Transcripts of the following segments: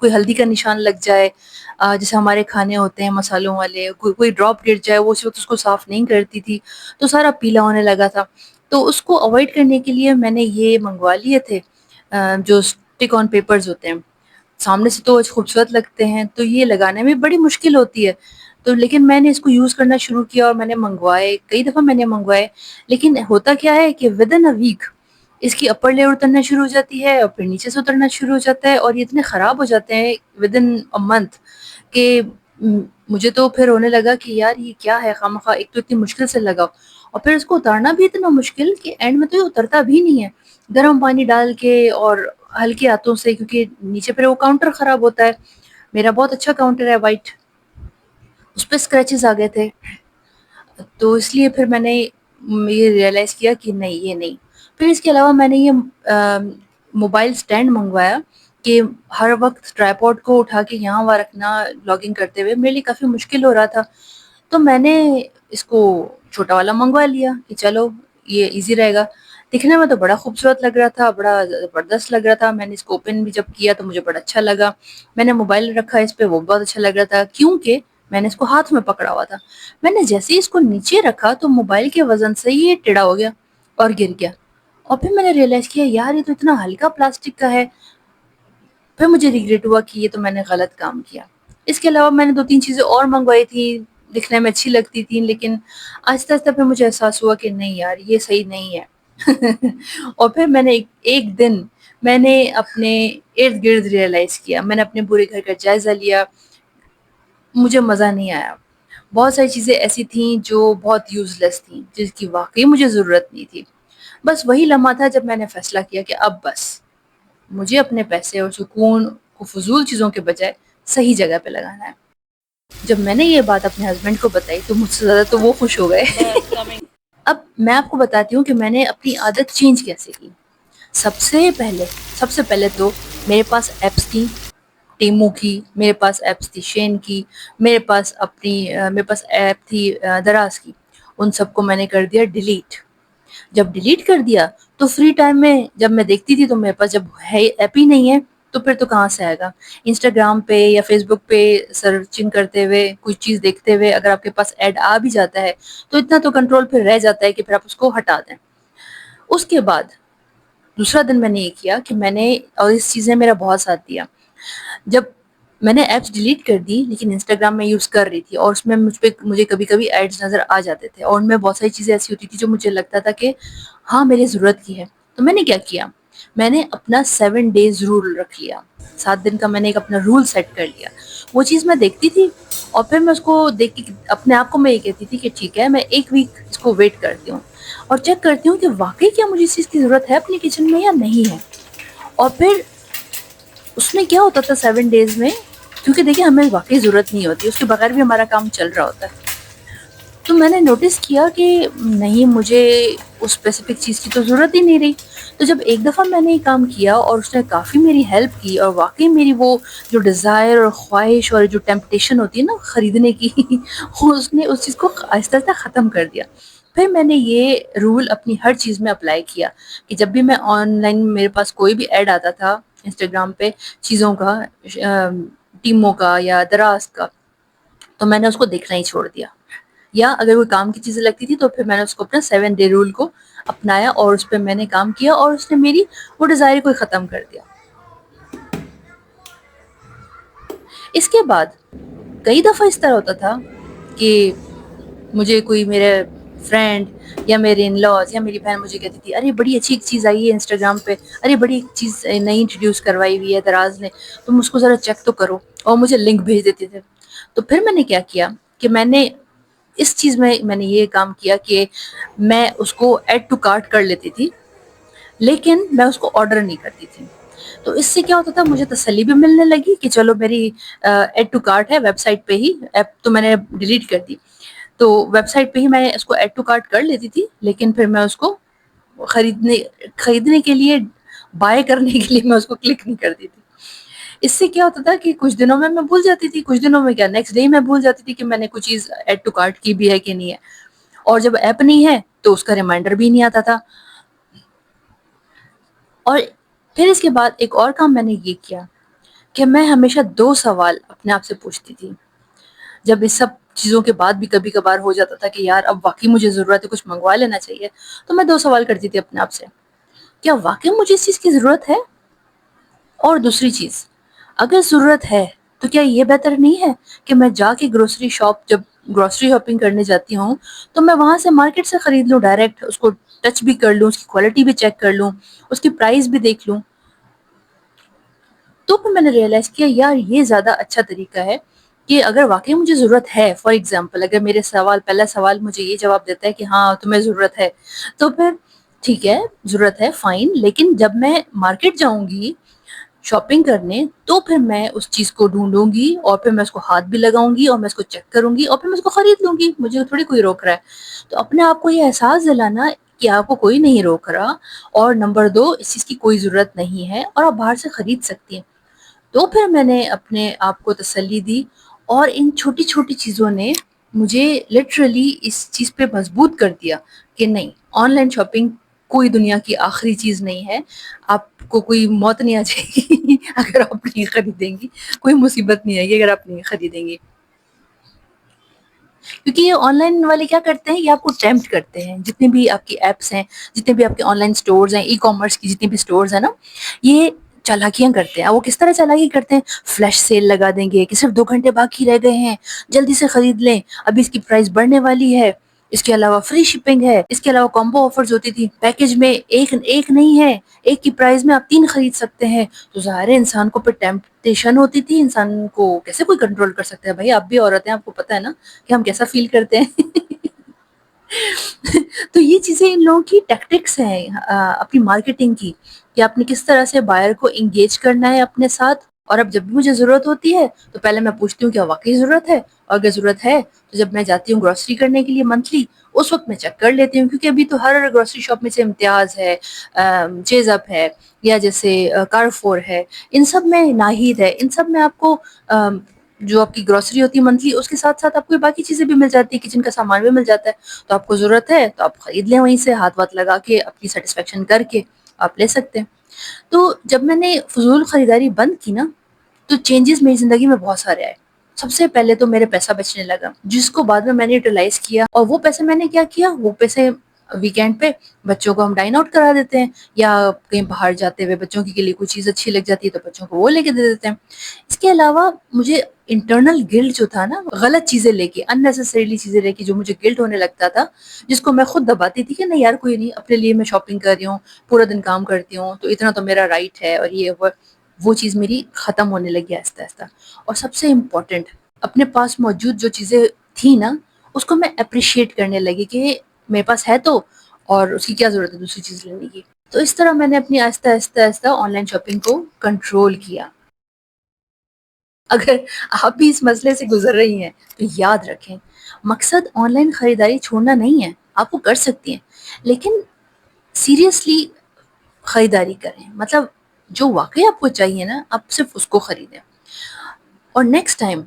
کوئی ہلدی کا نشان لگ جائے، جیسے ہمارے کھانے ہوتے ہیں مسالوں والے، کوئی ڈراپ گر جائے، وہ اسی وقت اس کو صاف نہیں کرتی تھی تو سارا پیلا ہونے لگا تھا. تو اس کو اوائڈ کرنے کے لیے میں نے یہ منگوا لیے تھے جو اسٹک آن پیپرز ہوتے ہیں. سامنے سے تو خوبصورت لگتے ہیں، تو یہ لگانے میں بڑی مشکل ہوتی ہے. تو لیکن میں نے اس کو یوز کرنا شروع کیا اور میں نے منگوائے، کئی دفعہ میں نے منگوائے. لیکن ہوتا کیا ہے کہ ود ان اے ویک اس کی اپر لیئر اترنا شروع ہو جاتی ہے اور پھر نیچے سے اترنا شروع ہو جاتا ہے، اور یہ اتنے خراب ہو جاتے ہیں ود ان اے منتھ کہ مجھے تو پھر ہونے لگا کہ یار یہ کیا ہے، خواہ ایک تو اتنی مشکل سے لگا اور پھر اس کو اتارنا بھی اتنا مشکل کہ اینڈ میں تو یہ اترتا بھی نہیں ہے. گرم پانی ڈال کے اور ہلکے ہاتھوں سے، کیونکہ نیچے پھر وہ کاؤنٹر خراب ہوتا ہے. میرا بہت اچھا کاؤنٹر ہے وائٹ، اس پہ اسکریچز آ گئے تھے. تو اس لیے پھر میں نے یہ ریئلائز کیا کہ نہیں یہ نہیں. پھر اس کے علاوہ میں نے یہ موبائل سٹینڈ منگوایا کہ ہر وقت ٹرائی پوڈ کو اٹھا کے یہاں وہاں رکھنا لاگنگ کرتے ہوئے میرے لیے کافی مشکل ہو رہا تھا. تو میں نے اس کو چھوٹا والا منگوا لیا کہ چلو یہ ایزی رہے گا. دکھنے میں تو بڑا خوبصورت لگ رہا تھا، بڑا زبردست لگ رہا تھا. میں نے اس کو اوپن بھی جب کیا تو مجھے بڑا اچھا لگا. میں نے موبائل رکھا اس پہ، وہ بہت اچھا لگ رہا تھا کیونکہ میں نے اس کو ہاتھ میں پکڑا ہوا تھا. میں نے جیسے ہی اس کو نیچے رکھا تو موبائل کے وزن سے یہ ٹیڑھا ہو گیا اور گر گیا. اور پھر میں نے ریئلائز کیا یار یہ تو اتنا ہلکا پلاسٹک کا ہے. پھر مجھے ریگریٹ ہوا کہ یہ تو میں نے غلط کام کیا. اس کے علاوہ میں نے 2-3 چیزیں اور منگوائی تھی، دکھنے میں اچھی لگتی تھی، لیکن آہستہ آہستہ پھر مجھے احساس ہوا کہ نہیں یار یہ صحیح نہیں ہے. اور پھر میں نے ایک دن میں نے اپنے ارد گرد ریئلائز کیا، میں نے اپنے پورے گھر کا جائزہ لیا. مجھے مزہ نہیں آیا. بہت ساری چیزیں ایسی تھیں جو بہت یوز لیس تھیں، جس کی واقعی مجھے ضرورت نہیں تھی. بس وہی لمحہ تھا جب میں نے فیصلہ کیا کہ اب بس مجھے اپنے پیسے اور سکون کو فضول چیزوں کے بجائے صحیح جگہ پہ لگانا ہے. جب میں نے یہ بات اپنے ہسبینڈ کو بتائی تو مجھ سے زیادہ تو وہ خوش ہو گئے. اب میں آپ کو بتاتی ہوں کہ میں نے اپنی عادت چینج کیسے کی. سب سے پہلے تو میرے پاس ایپس تھیں ٹیمو کی، میرے پاس ایپس تھی شین کی، میرے پاس ایپ تھی دراز کی. ان سب کو میں نے کر دیا ڈیلیٹ. جب ڈیلیٹ کر دیا تو فری ٹائم میں جب میں دیکھتی تھی تو میرے پاس جب ہے ایپ ہی نہیں ہے تو پھر تو کہاں سے آئے گا. انسٹاگرام پہ یا فیس بک پہ سرچنگ کرتے ہوئے کوئی چیز دیکھتے ہوئے اگر آپ کے پاس ایڈ آ بھی جاتا ہے تو اتنا تو کنٹرول پھر رہ جاتا ہے کہ پھر آپ اس کو ہٹا دیں. اس کے بعد دوسرا دن میں نے یہ کیا کہ میں نے، اور اس چیز نے میرا بہت ساتھ دیا، جب میں نے ایپس ڈیلیٹ کر دی لیکن انسٹاگرام میں یوز کر رہی تھی اور اس میں مجھے کبھی کبھی ایڈز نظر آ جاتے تھے اور ان میں بہت ساری چیزیں ایسی ہوتی تھی جو مجھے لگتا تھا کہ ہاں میری ضرورت کی ہے. تو میں نے کیا میں نے اپنا 7 days رول رکھ لیا. 7 دن کا میں نے ایک اپنا رول سیٹ کر لیا. وہ چیز میں دیکھتی تھی اور پھر میں اس کو دیکھ کے اپنے آپ کو میں یہ کہتی تھی کہ ٹھیک ہے میں ایک ویک اس کو ویٹ کرتی ہوں اور چیک کرتی ہوں کہ واقعی کیا مجھے اس چیز کی ضرورت ہے اپنی کچن میں یا نہیں ہے. اور پھر اس میں کیا ہوتا تھا 7 days میں، کیونکہ دیکھیں ہمیں واقعی ضرورت نہیں ہوتی، اس کے بغیر بھی ہمارا کام چل رہا ہوتا ہے. تو میں نے نوٹس کیا کہ نہیں مجھے اس اسپیسیفک چیز کی تو ضرورت ہی نہیں رہی. تو جب ایک دفعہ میں نے یہ کام کیا اور اس نے کافی میری ہیلپ کی اور واقعی میری وہ جو ڈیزائر اور خواہش اور جو ٹیمپٹیشن ہوتی ہے نا خریدنے کی اس نے اس چیز کو آہستہ آہستہ ختم کر دیا. پھر میں نے یہ رول اپنی ہر چیز میں اپلائی کیا کہ جب بھی میں آن لائن میرے پاس کوئی بھی ایڈ آتا تھا انسٹاگرام پہ چیزوں کا، ٹیموں کا یا دراز کا، تو میں نے اس کو دیکھنا ہی چھوڑ دیا. یا اگر کوئی کام کی چیزیں لگتی تھی تو پھر میں نے اس کو اپنا 7 day رول کو اپنایا اور اس پہ میں نے کام کیا اور اس نے میری وہ ڈیزائر کو ختم کر دیا. اس کے بعد کئی دفعہ اس طرح ہوتا تھا کہ مجھے کوئی میرے فرینڈ یا میرے ان لاز یا میری بہن مجھے کہتی تھی ارے بڑی اچھی ایک چیز آئی ہے انسٹاگرام پہ، ارے بڑی ایک چیز نئی انٹروڈیوس کروائی ہوئی ہے دراز نے، تم اس کو ذرا چیک تو کرو، اور مجھے لنک بھیج دیتے تھے. تو پھر میں نے کیا کہ میں نے اس چیز میں نے یہ کام کیا کہ میں اس کو ایڈ ٹو کارٹ کر لیتی تھی لیکن میں اس کو آرڈر نہیں کرتی تھی. تو اس سے کیا ہوتا تھا مجھے تسلی بھی ملنے لگی کہ چلو میری ایڈ ٹو کارٹ ہے ویب سائٹ پہ ہی، ایپ تو میں نے ڈیلیٹ کر دی تو ویب سائٹ پہ ہی میں اس کو ایڈ ٹو کارٹ کر لیتی تھی لیکن پھر میں اس کو خریدنے کے لیے، بائی کرنے کے لیے میں اس کو کلک نہیں کرتی تھی. اس سے کیا ہوتا تھا کہ کچھ دنوں میں بھول جاتی تھی، کچھ دنوں میں کیا نیکسٹ ڈے میں بھول جاتی تھی کہ میں نے کوئی چیز ایڈ ٹو کارٹ کی بھی ہے کہ نہیں ہے. اور جب ایپ نہیں ہے تو اس کا ریمائنڈر بھی نہیں آتا تھا. اور پھر اس کے بعد ایک اور کام میں نے یہ کیا کہ میں ہمیشہ 2 سوال اپنے آپ سے پوچھتی تھی جب اس سب چیزوں کے بعد بھی کبھی کبھار ہو جاتا تھا کہ یار اب واقعی مجھے ضرورت ہے، کچھ منگوا لینا چاہیے، تو میں 2 سوال کرتی تھی اپنے آپ سے، کیا واقعی مجھے اس چیز کی ضرورت ہے؟ اور دوسری چیز، اگر ضرورت ہے تو کیا یہ بہتر نہیں ہے کہ میں جا کے گروسری شاپ، جب گروسری شاپنگ کرنے جاتی ہوں تو میں وہاں سے مارکیٹ سے خرید لوں، ڈائریکٹ اس کو ٹچ بھی کر لوں، اس کی کوالٹی بھی چیک کر لوں، اس کی پرائس بھی دیکھ لوں۔ تو پھر میں نے ریئلائز کیا یار یہ زیادہ اچھا طریقہ ہے کہ اگر واقعی مجھے ضرورت ہے، فار ایگزامپل اگر میرے پہلا سوال مجھے یہ جواب دیتا ہے کہ ہاں تمہیں ضرورت ہے، تو پھر ٹھیک ہے، ضرورت ہے فائن، لیکن جب میں مارکیٹ جاؤں گی شاپنگ کرنے تو پھر میں اس چیز کو ڈھونڈوں گی اور پھر میں اس کو ہاتھ بھی لگاؤں گی اور میں اس کو چیک کروں گی اور پھر میں اس کو خرید لوں گی، مجھے تھوڑی کوئی روک رہا ہے۔ تو اپنے آپ کو یہ احساس دلانا کہ آپ کو کوئی نہیں روک رہا، اور نمبر 2 اس چیز کی کوئی ضرورت نہیں ہے اور آپ باہر سے خرید سکتی ہیں، تو پھر میں نے اپنے آپ کو تسلی دی، اور ان چھوٹی چھوٹی چیزوں نے مجھے لٹرلی اس چیز پہ مضبوط کر دیا کہ نہیں، آن لائن شاپنگ کوئی دنیا کی آخری چیز نہیں ہے، آپ کو کوئی موت نہیں آ جائے گی اگر آپ نہیں خریدیں گی، کوئی مصیبت نہیں آئے گی اگر آپ نہیں خریدیں گی، کیونکہ یہ آن لائن والے کیا کرتے ہیں، یہ آپ کو ٹیمپٹ کرتے ہیں، جتنے بھی آپ کی ایپس ہیں، جتنے بھی آپ کے آن لائن سٹورز ہیں، ای کامرس کی جتنی بھی سٹورز ہیں نا، یہ چالاکیاں کرتے ہیں۔ وہ کس طرح چالاکی کرتے ہیں؟ فلیش سیل لگا دیں گے کہ صرف 2 گھنٹے باقی رہ گئے ہیں، جلدی سے خرید لیں، ابھی اس کی پرائس بڑھنے والی ہے، اس کے علاوہ فری شپنگ ہے، اس کے علاوہ کمبو آفرز ہوتی تھی، پیکج میں ایک نہیں ہے، ایک کی پرائز میں آپ 3 خرید سکتے ہیں، تو ظاہر ہے انسان کو پھر ٹیمپٹیشن ہوتی تھی، انسان کو کیسے کوئی کنٹرول کر سکتا ہے؟ بھائی آپ بھی عورت ہیں، آپ کو پتہ ہے نا کہ ہم کیسا فیل کرتے ہیں تو یہ چیزیں ان لوگوں کی ٹیکٹکس ہیں اپنی مارکیٹنگ کی، کہ آپ نے کس طرح سے بائر کو انگیج کرنا ہے اپنے ساتھ، اور اب جب بھی مجھے ضرورت ہوتی ہے تو پہلے میں پوچھتی ہوں کیا واقعی ضرورت ہے، اور اگر ضرورت ہے تو جب میں جاتی ہوں گروسری کرنے کے لیے منتھلی، اس وقت میں چیک کر لیتی ہوں، کیونکہ ابھی تو ہر گروسری شاپ میں سے امتیاز ہے، چیز اپ ہے، یا جیسے کارفور ہے، ان سب میں ناہید ہے، ان سب میں آپ کو جو آپ کی گروسری ہوتی ہے منتھلی، اس کے ساتھ ساتھ آپ کو باقی چیزیں بھی مل جاتی ہے، کچن کا سامان بھی مل جاتا ہے، تو آپ کو ضرورت ہے تو آپ خرید لیں، وہیں سے ہاتھ واتھ لگا کے اپنی سیٹسفیکشن کر کے آپ لے سکتے ہیں۔ تو جب میں نے فضول خریداری بند کی نا، تو چینجز میری زندگی میں بہت سارے آئے۔ سب سے پہلے تو میرے پیسہ بچنے لگا، جس کو بعد میں نے یوٹیلائز کیا، اور وہ پیسے میں نے کیا کیا، وہ پیسے ویکینڈ پہ بچوں کو ہم ڈائن آؤٹ کرا دیتے ہیں، یا کہیں باہر جاتے ہوئے بچوں کے لیے کوئی چیز اچھی لگ جاتی ہے تو بچوں کو وہ لے کے دے دیتے ہیں۔ اس کے علاوہ مجھے انٹرنل گلٹ جو تھا نا، غلط چیزیں لے کے، اننیسیسریلی چیزیں لے کے جو مجھے گلٹ ہونے لگتا تھا، جس کو میں خود دباتی تھی کہ نہیں یار کوئی نہیں، اپنے لیے میں شاپنگ کر رہی ہوں، پورا دن کام کرتی ہوں تو اتنا تو میرا رائٹ ہے، اور وہ چیز میری ختم ہونے لگی آہستہ آہستہ۔ اور سب سے امپورٹنٹ، اپنے پاس موجود جو چیزیں تھیں نا، اس کو میں اپریشیٹ کرنے لگی کہ میرے پاس ہے تو، اور اس کی کیا ضرورت ہے دوسری چیز لینے کی۔ تو اس طرح میں نے اپنی آہستہ آہستہ آہستہ آن لائن شاپنگ کو کنٹرول کیا۔ اگر آپ بھی اس مسئلے سے گزر رہی ہیں تو یاد رکھیں، مقصد آن لائن خریداری چھوڑنا نہیں ہے، آپ وہ کر سکتی ہیں، لیکن سیریسلی خریداری کریں، مطلب جو واقعی آپ کو چاہیے نا، آپ صرف اس کو خریدیں، اور نیکسٹ ٹائم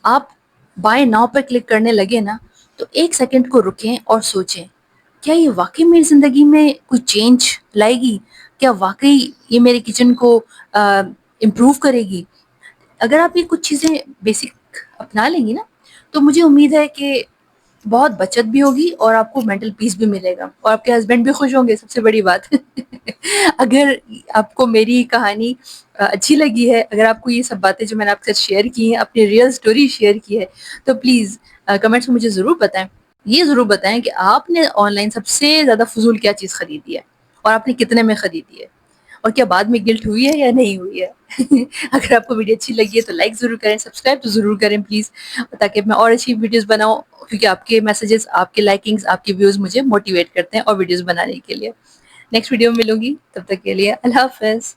آپ بائی ناؤ پہ کلک کرنے لگے نا، تو 1 سیکنڈ کو رکیں اور سوچیں کیا یہ واقعی میری زندگی میں کوئی چینج لائے گی، کیا واقعی یہ میرے کچن کو امپروو کرے گی۔ اگر آپ یہ کچھ چیزیں بیسک اپنا لیں گی نا، تو مجھے امید ہے کہ بہت بچت بھی ہوگی اور آپ کو مینٹل پیس بھی ملے گا، اور آپ کے ہسبینڈ بھی خوش ہوں گے، سب سے بڑی بات اگر آپ کو میری کہانی اچھی لگی ہے، اگر آپ کو یہ سب باتیں جو میں نے آپ کے ساتھ شیئر کی ہیں، اپنی ریئل سٹوری شیئر کی ہے، تو پلیز کمنٹس میں مجھے ضرور بتائیں، یہ ضرور بتائیں کہ آپ نے آن لائن سب سے زیادہ فضول کیا چیز خریدی ہے، اور آپ نے کتنے میں خریدی ہے، اور کیا بعد میں گلٹ ہوئی ہے یا نہیں ہوئی ہے اگر آپ کو ویڈیو اچھی لگی ہے تو لائک ضرور کریں، سبسکرائب تو ضرور کریں پلیز، تاکہ میں اور اچھی ویڈیوز بناؤں، کیونکہ آپ کے میسیجز، آپ کے لائکنگز، آپ کے ویوز مجھے موٹیویٹ کرتے ہیں اور ویڈیوز بنانے کے لیے۔ نیکسٹ ویڈیو میں ملوں گی، تب تک کے لیے اللہ حافظ۔